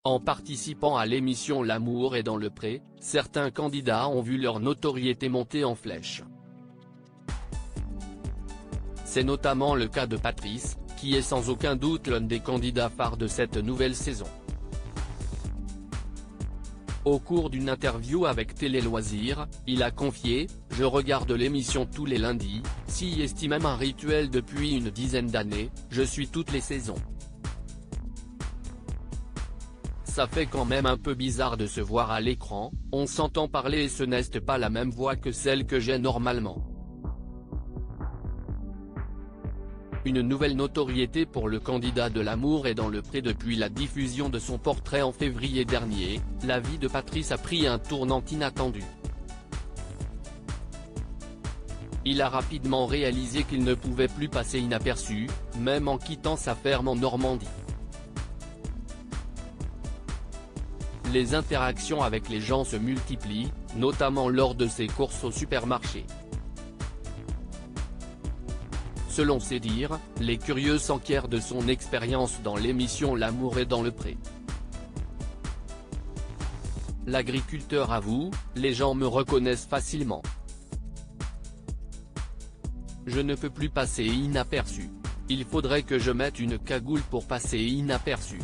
En participant à l'émission L'amour est dans le pré, certains candidats ont vu leur notoriété monter en flèche. C'est notamment le cas de Patrice, qui est sans aucun doute l'un des candidats phares de cette nouvelle saison. Au cours d'une interview avec Télé Loisirs, il a confié « Je regarde l'émission tous les lundis, s'y est même un rituel depuis une dizaine d'années, je suis toutes les saisons. Ça fait quand même un peu bizarre de se voir à l'écran, on s'entend parler et ce n'est pas la même voix que celle que j'ai normalement. » Une nouvelle notoriété pour le candidat de L'amour est dans le pré depuis la diffusion de son portrait en février dernier, la vie de Patrice a pris un tournant inattendu. Il a rapidement réalisé qu'il ne pouvait plus passer inaperçu, même en quittant sa ferme en Normandie. Les interactions avec les gens se multiplient, notamment lors de ses courses au supermarché. Selon ses dires, les curieux s'enquièrent de son expérience dans l'émission L'amour est dans le pré. L'agriculteur avoue, les gens me reconnaissent facilement. Je ne peux plus passer inaperçu. Il faudrait que je mette une cagoule pour passer inaperçu.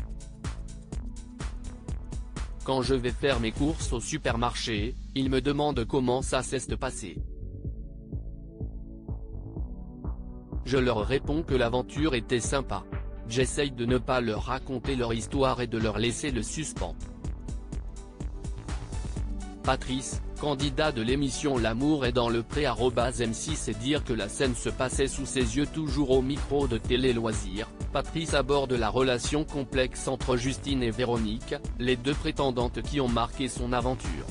Quand je vais faire mes courses au supermarché, ils me demandent comment ça s'est passé. Je leur réponds que l'aventure était sympa. J'essaye de ne pas leur raconter leur histoire et de leur laisser le suspens. Patrice, candidat de l'émission L'amour est dans le pré @M6 et dire que la scène se passait sous ses yeux toujours au micro de Télé Loisirs, Patrice aborde la relation complexe entre Justine et Véronique, les deux prétendantes qui ont marqué son aventure.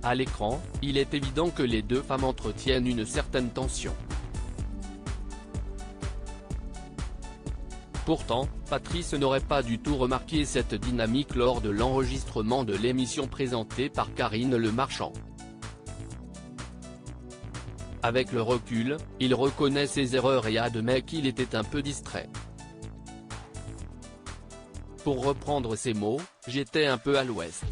À l'écran, il est évident que les deux femmes entretiennent une certaine tension. Pourtant, Patrice n'aurait pas du tout remarqué cette dynamique lors de l'enregistrement de l'émission présentée par Karine Le Marchand. Avec le recul, il reconnaît ses erreurs et admet qu'il était un peu distrait. Pour reprendre ses mots, j'étais un peu à l'ouest.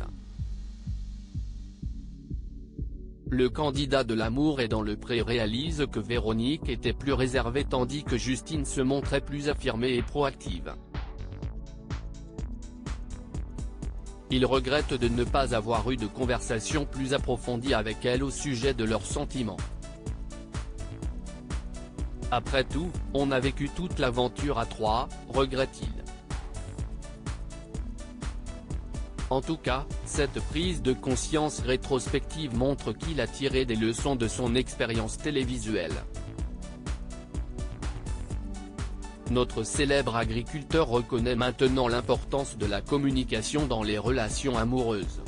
Le candidat de L'amour est dans le pré réalise que Véronique était plus réservée tandis que Justine se montrait plus affirmée et proactive. Il regrette de ne pas avoir eu de conversation plus approfondie avec elle au sujet de leurs sentiments. Après tout, on a vécu toute l'aventure à trois, regrette-t-il. En tout cas, cette prise de conscience rétrospective montre qu'il a tiré des leçons de son expérience télévisuelle. Notre célèbre agriculteur reconnaît maintenant l'importance de la communication dans les relations amoureuses.